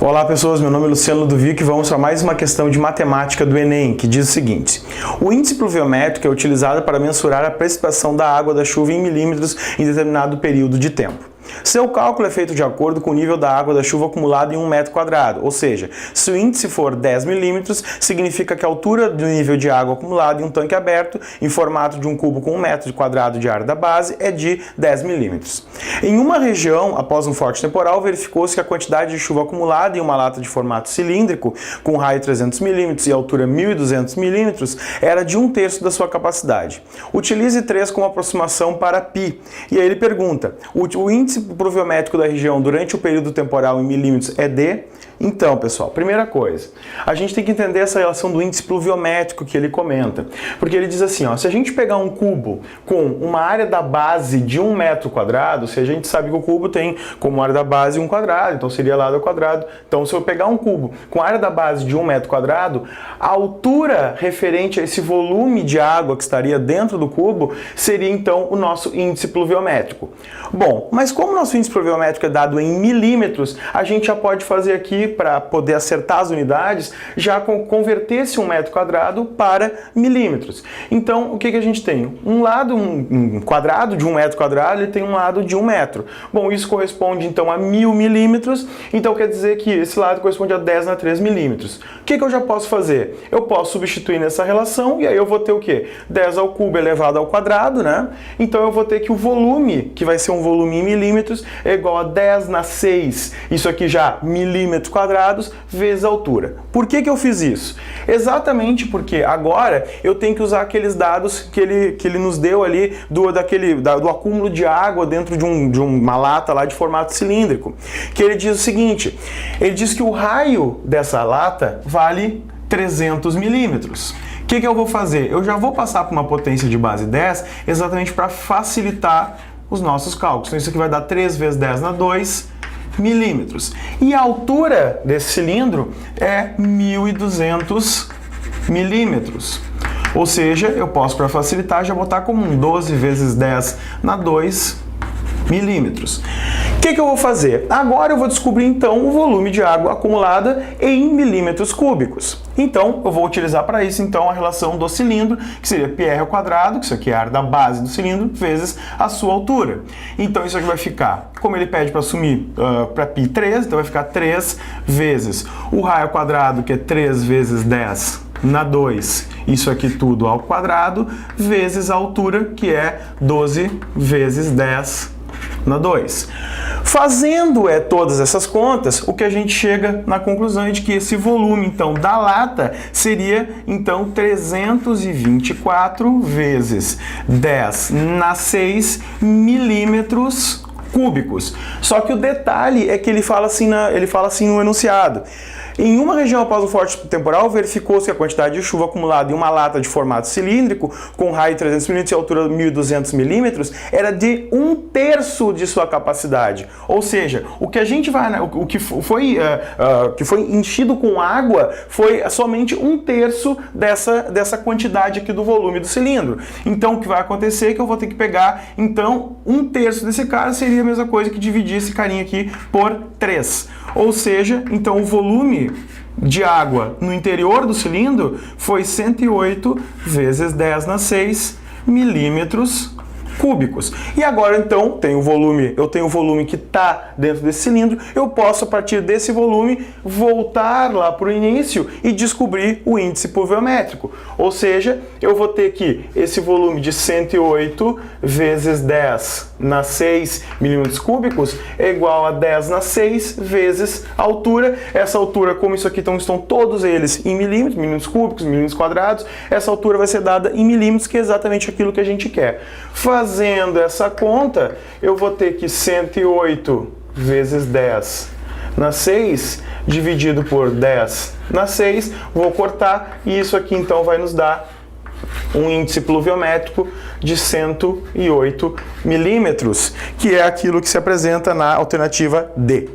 Olá pessoas, meu nome é Luciano Ludovico e vamos para mais uma questão de matemática do Enem, que diz o seguinte: o índice pluviométrico é utilizado para mensurar a precipitação da água da chuva em milímetros em determinado período de tempo. Seu cálculo é feito de acordo com o nível da água da chuva acumulado em 1 metro quadrado, ou seja, se o índice for 10 milímetros, significa que a altura do nível de água acumulado em um tanque aberto, em formato de um cubo com 1 metro quadrado de área da base, é de 10 milímetros. Em uma região, após um forte temporal, verificou-se que a quantidade de chuva acumulada em uma lata de formato cilíndrico, com raio 300 milímetros e altura 1.200 milímetros, era de 1/3 da sua capacidade. Utilize 3 como aproximação para π. E aí ele pergunta, o índice pluviométrico da região durante o período temporal em milímetros é de... Então, pessoal, primeira coisa, a gente tem que entender essa relação do índice pluviométrico que ele comenta. Porque ele diz assim, ó, se a gente pegar um cubo com uma área da base de 1 metro quadrado, se a gente sabe que o cubo tem como área da base 1 quadrado, então seria lado ao quadrado. Então, se eu pegar um cubo com área da base de 1 metro quadrado, a altura referente a esse volume de água que estaria dentro do cubo seria, então, o nosso índice pluviométrico. Bom, mas como o nosso índice pluviométrico é dado em milímetros, a gente já pode fazer aqui, para poder acertar as unidades, já converter esse 1 metro quadrado para milímetros. Então, o que a gente tem? Um lado, um quadrado de 1 metro quadrado, ele tem um lado de 1 metro. Bom, isso corresponde, então, a 1000 milímetros. Então, quer dizer que esse lado corresponde a 10 na 3 milímetros. O que eu já posso fazer? Eu posso substituir nessa relação, e aí eu vou ter o quê? 10 ao cubo elevado ao quadrado, né? Então, eu vou ter que o volume, que vai ser um volume em milímetros, é igual a 10 na 6. Isso aqui já, milímetros quadrados vezes a altura. Por que eu fiz isso? Exatamente porque agora eu tenho que usar aqueles dados que ele nos deu ali do acúmulo de água dentro de uma lata lá de formato cilíndrico. Que ele diz o seguinte, ele diz que o raio dessa lata vale 300 milímetros. O que eu vou fazer? Eu já vou passar para uma potência de base 10 exatamente para facilitar os nossos cálculos. Então isso aqui vai dar 3 vezes 10 na 2 milímetros. E a altura desse cilindro é 1.200 milímetros. Ou seja, eu posso, para facilitar, já botar como um 12 vezes 10 na 2 milímetros. O que eu vou fazer? Agora eu vou descobrir, então, o volume de água acumulada em milímetros cúbicos. Então, eu vou utilizar para isso, então, a relação do cilindro, que seria πr ao quadrado, que isso aqui é a área da base do cilindro, vezes a sua altura. Então, isso aqui vai ficar, como ele pede para assumir para π 3, então vai ficar 3 vezes o raio ao quadrado, que é 3 vezes 10 na 2, isso aqui tudo ao quadrado, vezes a altura, que é 12 vezes 10 na 2. Fazendo todas essas contas, o que a gente chega na conclusão é de que esse volume, então, da lata seria, então, 324 vezes 10 na 6 milímetros cúbicos. Só que o detalhe é que ele fala assim no enunciado. Em uma região após o forte temporal, verificou-se que a quantidade de chuva acumulada em uma lata de formato cilíndrico, com raio 300 milímetros e altura 1.200 milímetros, era de 1/3 de sua capacidade. Ou seja, o que a gente vai, o que foi enchido com água foi somente 1/3 dessa quantidade aqui do volume do cilindro. Então, o que vai acontecer é que eu vou ter que pegar, então, 1/3 desse cara seria a mesma coisa que dividir esse carinha aqui por 3. Ou seja, então, o volume de água no interior do cilindro foi 108 vezes 10 na 6 milímetros cúbicos. E agora, então, eu tenho o volume que está dentro desse cilindro, eu posso, a partir desse volume, voltar lá para o início e descobrir o índice pluviométrico. Ou seja, eu vou ter que esse volume de 108 vezes 10 na 6 milímetros cúbicos é igual a 10 na 6 vezes a altura. Essa altura, como isso aqui estão todos eles em milímetros cúbicos, milímetros quadrados, essa altura vai ser dada em milímetros, que é exatamente aquilo que a gente quer. Fazendo essa conta, eu vou ter que 108 vezes 10 na 6, dividido por 10 na 6, vou cortar, e isso aqui então vai nos dar um índice pluviométrico de 108 milímetros, que é aquilo que se apresenta na alternativa D.